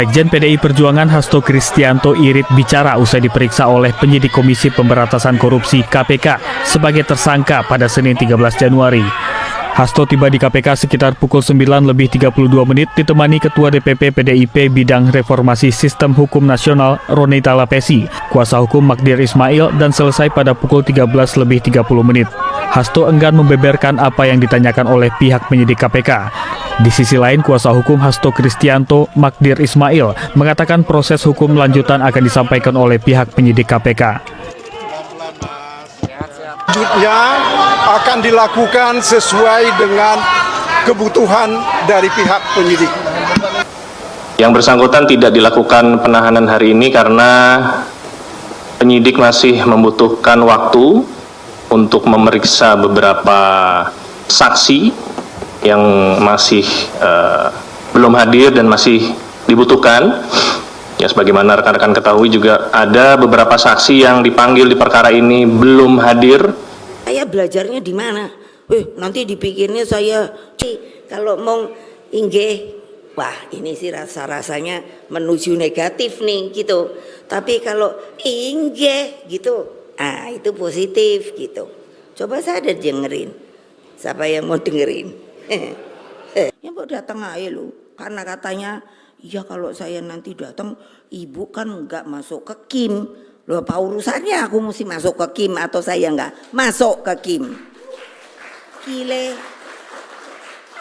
Sekjen PDI Perjuangan Hasto Kristianto irit bicara usai diperiksa oleh penyidik Komisi Pemberantasan Korupsi KPK sebagai tersangka pada Senin 13 Januari. Hasto tiba di KPK sekitar pukul 9:32 ditemani Ketua DPP PDIP Bidang Reformasi Sistem Hukum Nasional Ronita Lapesi, kuasa hukum Magdir Ismail, dan selesai pada pukul 13:30. Hasto enggan membeberkan apa yang ditanyakan oleh pihak penyidik KPK. Di sisi lain, kuasa hukum Hasto Kristianto, Magdir Ismail, mengatakan proses hukum lanjutan akan disampaikan oleh pihak penyidik KPK. Selanjutnya akan dilakukan sesuai dengan kebutuhan dari pihak penyidik. Yang bersangkutan tidak dilakukan penahanan hari ini karena penyidik masih membutuhkan waktu untuk memeriksa beberapa saksi yang masih belum hadir dan masih dibutuhkan. Ya, sebagaimana rekan-rekan ketahui juga ada beberapa saksi yang dipanggil di perkara ini belum hadir. Saya belajarnya di mana? Nanti dipikirnya saya kalau mau inggih, wah ini sih rasa-rasanya menuju negatif nih gitu. Tapi kalau inggih gitu, itu positif gitu. Coba sadar dengerin. Siapa yang mau dengerin? Ya mau datang aja lu, karena katanya ya kalau saya nanti datang ibu kan nggak masuk ke KIM. Loh apa urusannya aku mesti masuk ke KIM atau saya nggak masuk ke KIM? Gile.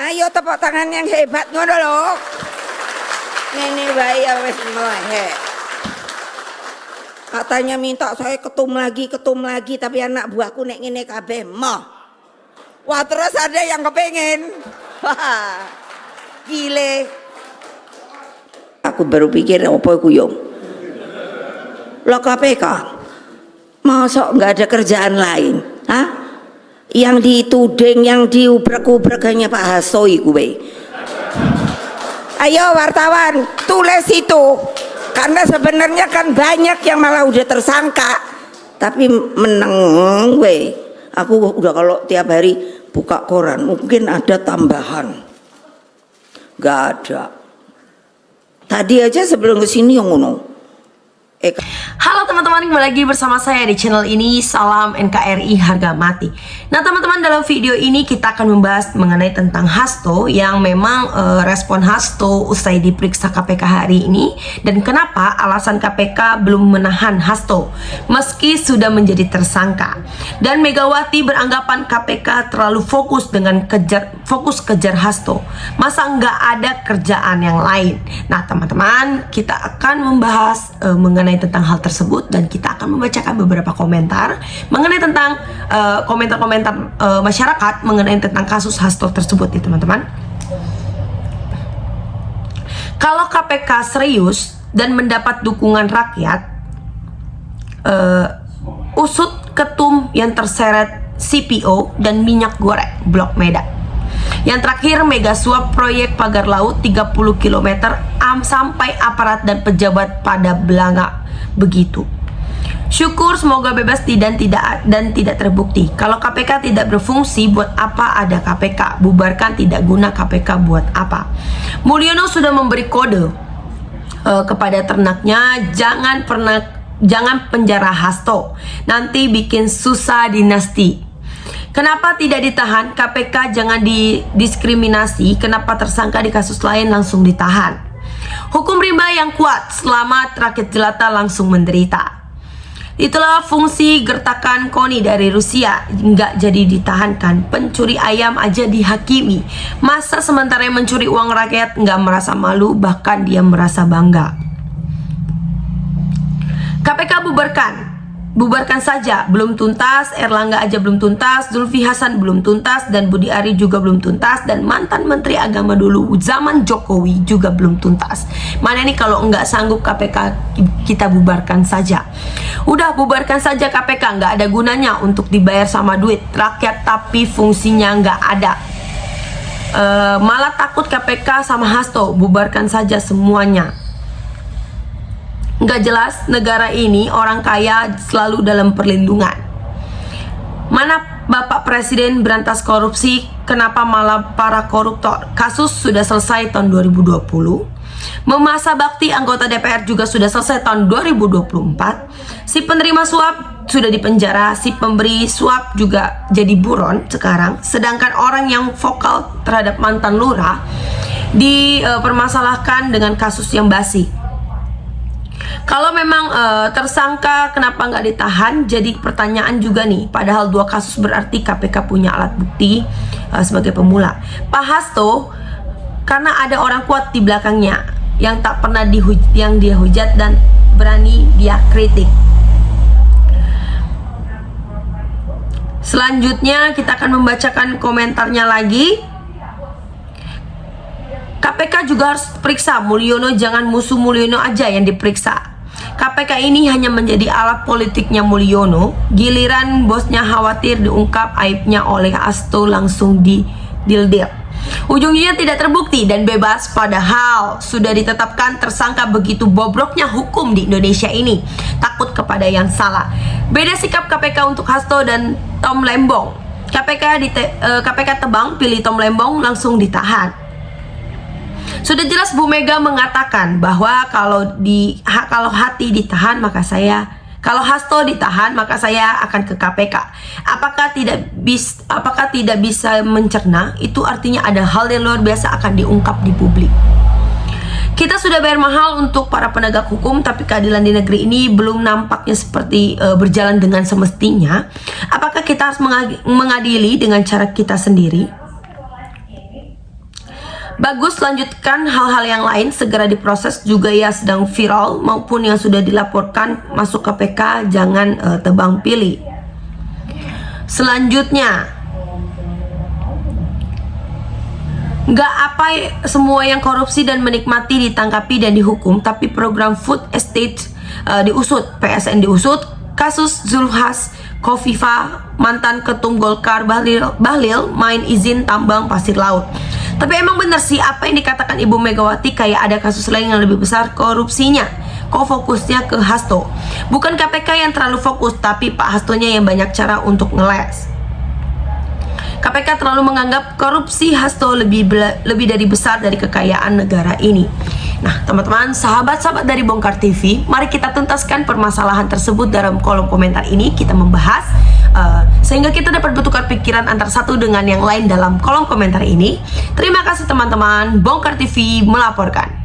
Ayo tepuk tangan yang hebat ngono lho. Ini bae ya wis he. Katanya minta saya ketum lagi, tapi anak buahku nek ngene kabeh moh. Wah terus ada yang kepengen. Wah, gile. Aku baru pikir apa iku yo. Lah KPK masa nggak ada kerjaan lain? Hah? Yang dituding, yang diubrek-ubrek hanya Pak Hasto iku we. Ayo wartawan, tulis itu. Karena sebenarnya kan banyak yang malah udah tersangka. Tapi meneng we. Aku udah kalau tiap hari buka koran mungkin ada tambahan. Gak ada. Tadi aja sebelum kesini yang ngono. Halo teman-teman, kembali lagi bersama saya di channel ini. Salam NKRI harga mati. Nah teman-teman, dalam video ini kita akan membahas mengenai tentang Hasto, yang memang respon Hasto usai diperiksa KPK hari ini, dan kenapa alasan KPK belum menahan Hasto meski sudah menjadi tersangka. Dan Megawati beranggapan KPK terlalu fokus kejar Hasto. Masa nggak ada kerjaan yang lain? Nah teman-teman, kita akan membahas mengenai tentang hal tersebut, dan kita akan membacakan beberapa komentar mengenai tentang komentar-komentar masyarakat mengenai tentang kasus Hasto tersebut ya teman-teman. Kalau KPK serius dan mendapat dukungan rakyat, usut ketum yang terseret CPO dan minyak goreng Blok Medan. Yang terakhir, mega suap proyek pagar laut 30 km sampai aparat dan pejabat pada belanga begitu. Syukur semoga bebas dan tidak terbukti. Kalau KPK tidak berfungsi, buat apa ada KPK? Bubarkan, tidak guna KPK buat apa? Mulyono sudah memberi kode kepada ternaknya, jangan penjara Hasto, nanti bikin susah dinasti. Kenapa tidak ditahan? KPK jangan didiskriminasi. Kenapa tersangka di kasus lain langsung ditahan? Hukum rimba yang kuat, selamat rakyat jelata langsung menderita. Itulah fungsi gertakan KONI dari Rusia, nggak jadi ditahankan. Pencuri ayam aja dihakimi. Masa sementara yang mencuri uang rakyat nggak merasa malu, bahkan dia merasa bangga. KPK bubarkan saja, belum tuntas. Erlangga aja belum tuntas, Zulfi Hasan belum tuntas, dan Budi Ari juga belum tuntas, dan mantan Menteri Agama dulu zaman Jokowi juga belum tuntas. Mana nih kalau nggak sanggup KPK kita bubarkan saja. Udah bubarkan saja KPK, nggak ada gunanya untuk dibayar sama duit rakyat tapi fungsinya nggak ada. Malah takut KPK sama Hasto, bubarkan saja semuanya. Nggak jelas negara ini, orang kaya selalu dalam perlindungan. Mana Bapak Presiden berantas korupsi, kenapa malah para koruptor? Kasus sudah selesai tahun 2020. Masa bakti anggota DPR juga sudah selesai tahun 2024. Si penerima suap sudah dipenjara, si pemberi suap juga jadi buron sekarang. Sedangkan orang yang vokal terhadap mantan lurah dipermasalahkan dengan kasus yang basi. Kalau memang tersangka kenapa nggak ditahan? Jadi pertanyaan juga nih. Padahal 2 kasus berarti KPK punya alat bukti sebagai pemula. Pak Hasto karena ada orang kuat di belakangnya yang tak pernah yang dia hujat dan berani dia kritik. Selanjutnya kita akan membacakan komentarnya lagi. KPK juga harus periksa Mulyono, jangan musuh Mulyono aja yang diperiksa. KPK ini hanya menjadi alat politiknya Mulyono. Giliran bosnya khawatir diungkap aibnya oleh Hasto langsung didildil. Ujungnya tidak terbukti dan bebas, padahal sudah ditetapkan tersangka. Begitu bobroknya hukum di Indonesia ini, takut kepada yang salah. Beda sikap KPK untuk Hasto dan Tom Lembong. KPK tebang, pilih Tom Lembong, langsung ditahan. Sudah jelas Bu Mega mengatakan bahwa kalau hati ditahan maka kalau Hasto ditahan maka saya akan ke KPK. Apakah tidak bisa mencerna? Itu artinya ada hal yang luar biasa akan diungkap di publik. Kita sudah bayar mahal untuk para penegak hukum, tapi keadilan di negeri ini belum nampaknya seperti berjalan dengan semestinya. Apakah kita harus mengadili dengan cara kita sendiri? Bagus, lanjutkan hal-hal yang lain segera diproses juga ya, sedang viral maupun yang sudah dilaporkan masuk KPK, jangan tebang pilih. Selanjutnya, nggak apa semua yang korupsi dan menikmati ditangkapi dan dihukum, tapi program food estate diusut, PSN diusut, kasus Zulhas Kofifa, mantan ketum Golkar Bahlil main izin tambang pasir laut. Tapi emang bener sih apa yang dikatakan Ibu Megawati, kayak ada kasus lain yang lebih besar korupsinya. Kok fokusnya ke Hasto? Bukan KPK yang terlalu fokus, tapi Pak Hastonya yang banyak cara untuk ngeles. KPK terlalu menganggap korupsi Hasto lebih dari besar dari kekayaan negara ini. Nah teman-teman, sahabat-sahabat dari Bongkar TV, mari kita tuntaskan permasalahan tersebut dalam kolom komentar ini. Kita membahas sehingga kita dapat bertukar pikiran antara satu dengan yang lain dalam kolom komentar ini. Terima kasih teman-teman. Bongkar TV melaporkan.